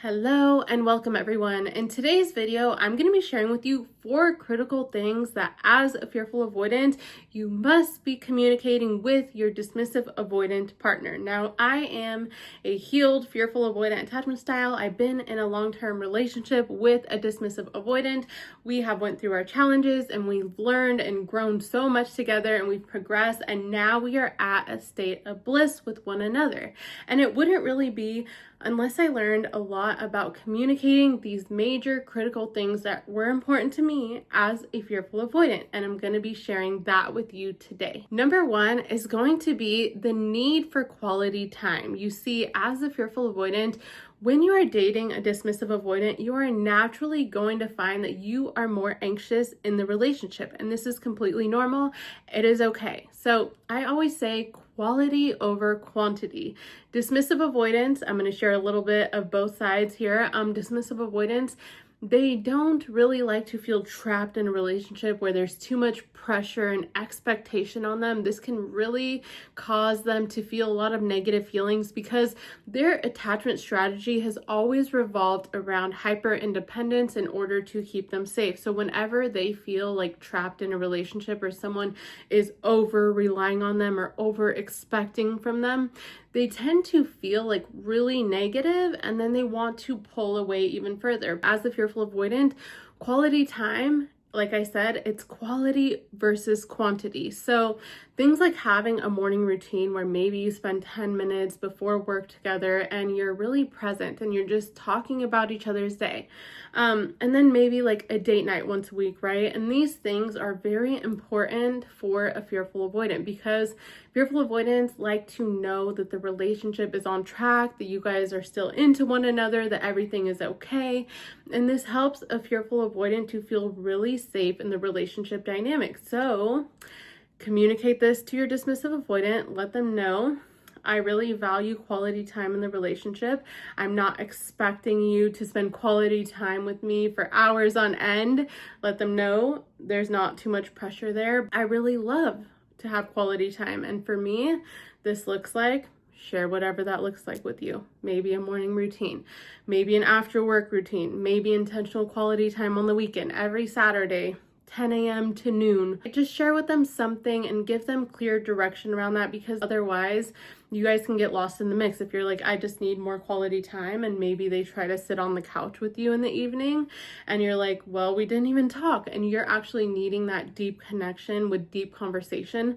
Hello and welcome everyone. In today's video, I'm going to be sharing with you 4 critical things that as a fearful avoidant, you must be communicating with your dismissive avoidant partner. Now, I am a healed fearful avoidant attachment style. I've been in a long-term relationship with a dismissive avoidant. We have went through our challenges and we've learned and grown so much together and we've progressed, and now we are at a state of bliss with one another. And it wouldn't really be unless I learned a lot about communicating these major critical things that were important to me as a fearful avoidant, and I'm going to be sharing that with you today. Number 1 is going to be the need for quality time. You see, as a fearful avoidant, when you are dating a dismissive avoidant, you are naturally going to find that you are more anxious in the relationship, and this is completely normal. It is okay. So I always say quality over quantity. Dismissive avoidance, I'm going to share a little bit of both sides here. Dismissive avoidance, they don't really like to feel trapped in a relationship where there's too much pressure and expectation on them. This can really cause them to feel a lot of negative feelings because their attachment strategy has always revolved around hyper independence in order to keep them safe. So whenever they feel like trapped in a relationship or someone is over relying on them or over expecting from them, they tend to feel like really negative, and then they want to pull away even further. As the fearful avoidant, quality time, like I said, it's quality versus quantity. So things like having a morning routine where maybe you spend 10 minutes before work together and you're really present and you're just talking about each other's day. And then maybe like a date night once a week, right? And these things are very important for a fearful avoidant because fearful avoidants like to know that the relationship is on track, that you guys are still into one another, that everything is okay. And this helps a fearful avoidant to feel really safe in the relationship dynamic. So communicate this to your dismissive avoidant. Let them know, I really value quality time in the relationship. I'm not expecting you to spend quality time with me for hours on end. Let them know there's not too much pressure there. I really love to have quality time. And for me, this looks like share whatever that looks like with you. Maybe a morning routine, maybe an after work routine, maybe intentional quality time on the weekend, every Saturday, 10 a.m. to noon. Just share with them something and give them clear direction around that, because otherwise you guys can get lost in the mix. If you're like, I just need more quality time, and maybe they try to sit on the couch with you in the evening and you're like, well, we didn't even talk, and you're actually needing that deep connection with deep conversation,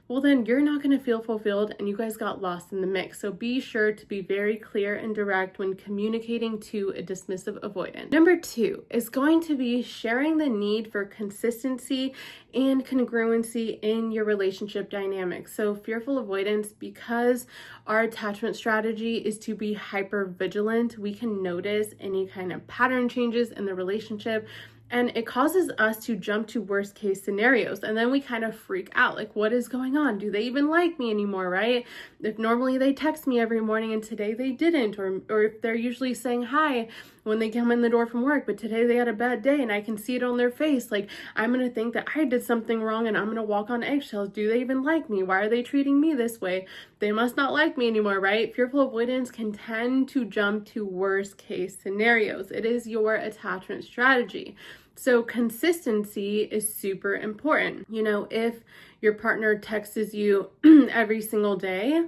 well, then you're not going to feel fulfilled and you guys got lost in the mix. So be sure to be very clear and direct when communicating to a dismissive avoidant. Number 2 is going to be sharing the need for consistency and congruency in your relationship dynamics. So fearful avoidance, because our attachment strategy is to be hyper vigilant, we can notice any kind of pattern changes in the relationship, and it causes us to jump to worst case scenarios. And then we kind of freak out. Like, what is going on? Do they even like me anymore, right? If normally they text me every morning and today they didn't, or if they're usually saying hi when they come in the door from work, but today they had a bad day and I can see it on their face. Like, I'm going to think that I did something wrong and I'm going to walk on eggshells. Do they even like me? Why are they treating me this way? They must not like me anymore, right? Fearful avoidance can tend to jump to worst case scenarios. It is your attachment strategy. So consistency is super important. You know, if your partner texts you every single day,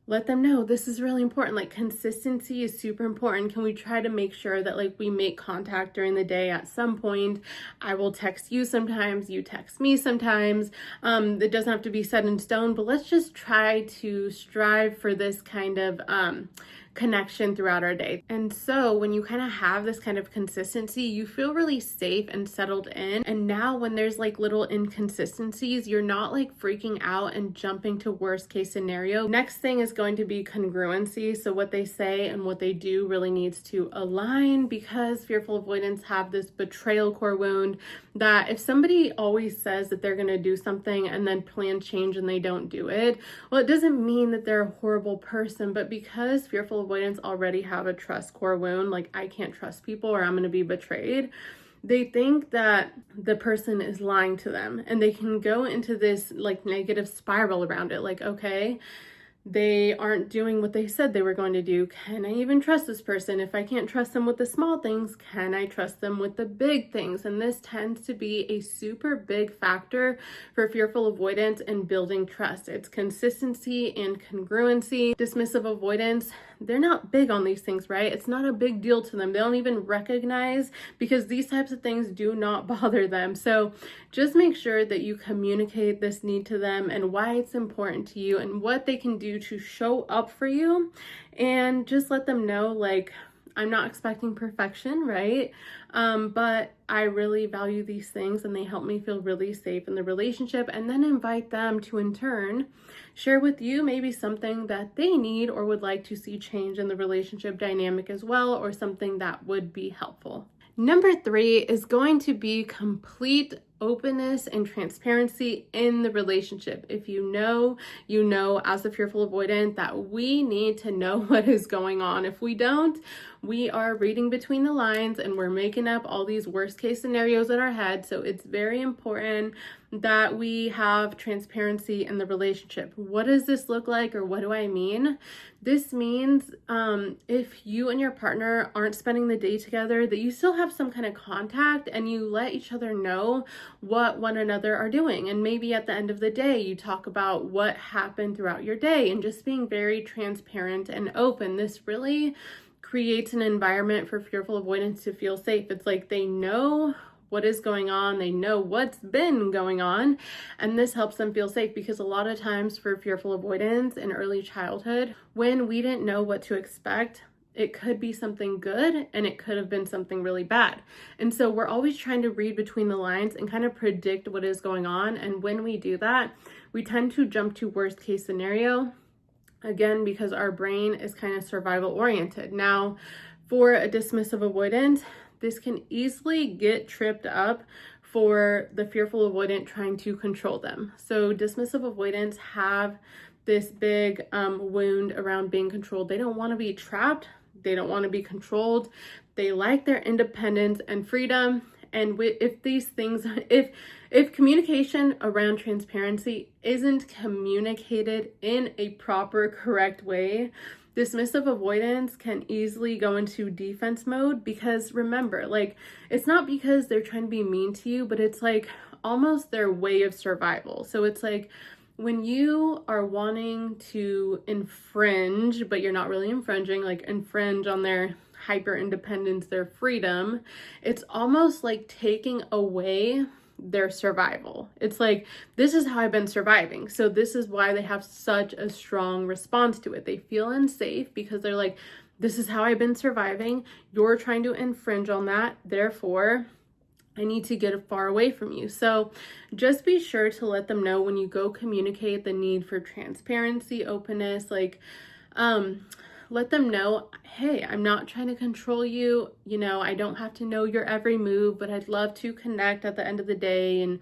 let them know this is really important. Like, consistency is super important. Can we try to make sure that like we make contact during the day at some point? I will text you sometimes, you text me sometimes. It doesn't have to be set in stone, but let's just try to strive for this kind of connection throughout our day. And so when you kind of have this kind of consistency, you feel really safe and settled in. And now when there's like little inconsistencies, you're not like freaking out and jumping to worst case scenario. Next thing is going to be congruency. So what they say and what they do really needs to align, because fearful avoidants have this betrayal core wound that if somebody always says that they're going to do something and then plans change and they don't do it, well, it doesn't mean that they're a horrible person, but because fearful avoidants already have a trust core wound, like I can't trust people or I'm going to be betrayed, they think that the person is lying to them, and they can go into this like negative spiral around it. Like, okay, they aren't doing what they said they were going to do. Can I even trust this person? If I can't trust them with the small things, can I trust them with the big things? And this tends to be a super big factor for fearful avoidance and building trust. It's consistency and congruency. Dismissive avoidance, they're not big on these things, right? It's not a big deal to them. They don't even recognize, because these types of things do not bother them. So just make sure that you communicate this need to them and why it's important to you and what they can do to show up for you, and just let them know, like, I'm not expecting perfection, right? But I really value these things and they help me feel really safe in the relationship. And then invite them to, in turn, share with you maybe something that they need or would like to see change in the relationship dynamic as well, or something that would be helpful. Number 3 is going to be complete openness and transparency in the relationship. If you know, as a fearful avoidant, that we need to know what is going on. If we don't, we are reading between the lines and we're making up all these worst case scenarios in our head. So it's very important that we have transparency in the relationship. What does this look like, or what do I mean? This means if you and your partner aren't spending the day together, that you still have some kind of contact and you let each other know what one another are doing. And maybe at the end of the day, you talk about what happened throughout your day, and just being very transparent and open. This really creates an environment for fearful avoidance to feel safe. It's like they know what is going on, they know what's been going on, and this helps them feel safe. Because a lot of times for fearful avoidance in early childhood, when we didn't know what to expect, it could be something good and it could have been something really bad. And so we're always trying to read between the lines and kind of predict what is going on. And when we do that, we tend to jump to worst case scenario, again, because our brain is kind of survival oriented. Now, for a dismissive avoidant, this can easily get tripped up for the fearful avoidant trying to control them. So dismissive avoidants have this big wound around being controlled. They don't want to be trapped. They don't want to be controlled. They like their independence and freedom. And if these things, if communication around transparency isn't communicated in a proper, correct way, dismissive avoidance can easily go into defense mode. Because remember, like, it's not because they're trying to be mean to you, but it's like almost their way of survival. So it's like, when you are wanting to infringe, but you're not really infringing, like infringe on their hyper independence, their freedom, it's almost like taking away their survival. It's like, this is how I've been surviving. So this is why they have such a strong response to it. They feel unsafe because they're like, this is how I've been surviving. You're trying to infringe on that. Therefore, I need to get far away from you. So just be sure to let them know when you go communicate the need for transparency, openness, like, let them know, hey, I'm not trying to control you. You know, I don't have to know your every move, but I'd love to connect at the end of the day and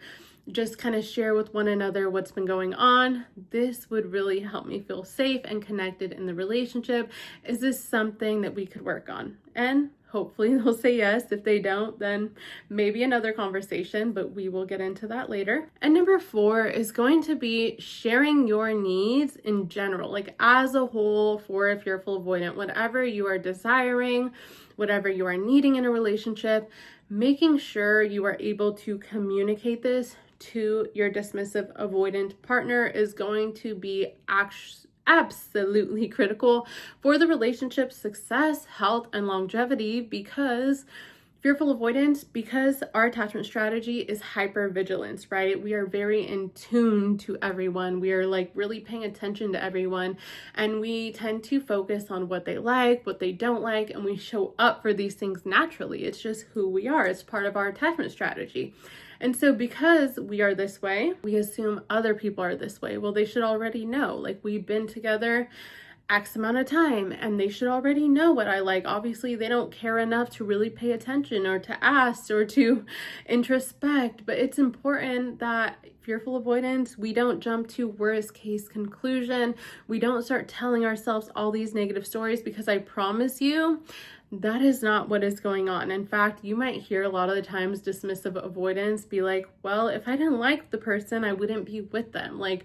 just kind of share with one another what's been going on. This would really help me feel safe and connected in the relationship. Is this something that we could work on? And hopefully they'll say yes. If they don't, then maybe another conversation, but we will get into that later. And number 4 is going to be sharing your needs in general, like as a whole, for a fearful avoidant, whatever you are desiring, whatever you are needing in a relationship, making sure you are able to communicate this to your dismissive avoidant partner is going to be absolutely critical for the relationship's success, health, and longevity. Because fearful avoidance, because our attachment strategy is hypervigilance, right? We are very in tune to everyone. We are like really paying attention to everyone, and we tend to focus on what they like, what they don't like, and we show up for these things naturally. It's just who we are. It's part of our attachment strategy. And so because we are this way, we assume other people are this way. Well, they should already know, like, we've been together X amount of time and they should already know what I like. Obviously, they don't care enough to really pay attention or to ask or to introspect, but it's important that fearful avoidance, we don't jump to worst case conclusion. We don't start telling ourselves all these negative stories, because I promise you, that is not what is going on. In fact, you might hear a lot of the times dismissive avoidance be like, well, if I didn't like the person, I wouldn't be with them. Like,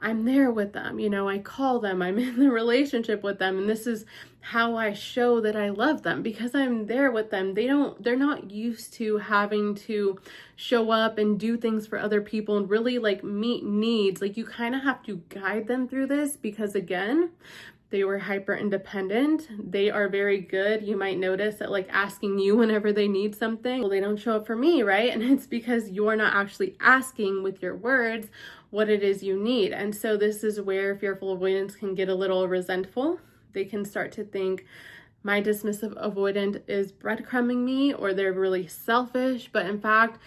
I'm there with them. You know, I call them, I'm in the relationship with them, and this is how I show that I love them, because I'm there with them. They're not used to having to show up and do things for other people and really like meet needs. Like, you kind of have to guide them through this, because again, they were hyper independent. They are very good. You might notice at like asking you whenever they need something. Well, they don't show up for me, right? And it's because you're not actually asking with your words what it is you need. And so this is where fearful avoidance can get a little resentful. They can start to think, my dismissive avoidant is breadcrumbing me, or they're really selfish. But in fact,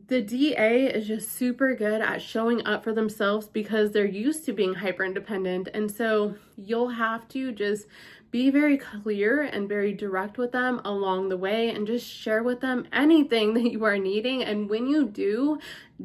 the DA is just super good at showing up for themselves because they're used to being hyper independent. And so you'll have to just be very clear and very direct with them along the way, and just share with them anything that you are needing. And when you do,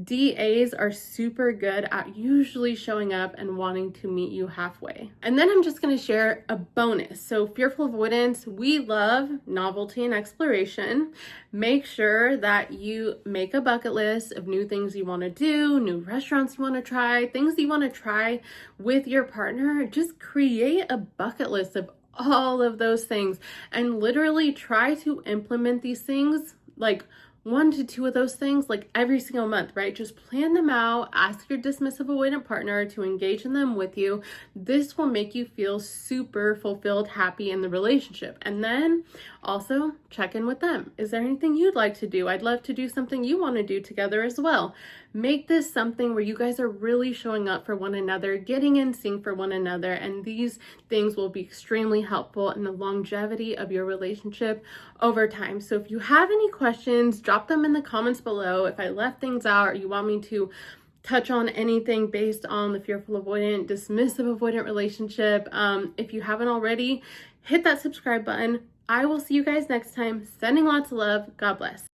DAs are super good at usually showing up and wanting to meet you halfway. And then I'm just going to share a bonus. So fearful avoidance, we love novelty and exploration. Make sure that you make a bucket list of new things you want to do, new restaurants you want to try, things you want to try with your partner. Just create a bucket list of all of those things and literally try to implement these things, like 1 to 2 of those things, like every single month, right? Just plan them out. Ask your dismissive avoidant partner to engage in them with you. This will make you feel super fulfilled, happy in the relationship. And then also check in with them. Is there anything you'd like to do? I'd love to do something you want to do together as well. Make this something where you guys are really showing up for one another, getting in sync for one another, and these things will be extremely helpful in the longevity of your relationship over time. So if you have any questions, drop them in the comments below. If I left things out or you want me to touch on anything based on the fearful avoidant, dismissive avoidant relationship, if you haven't already, hit that subscribe button. I will see you guys next time. Sending lots of love. God bless.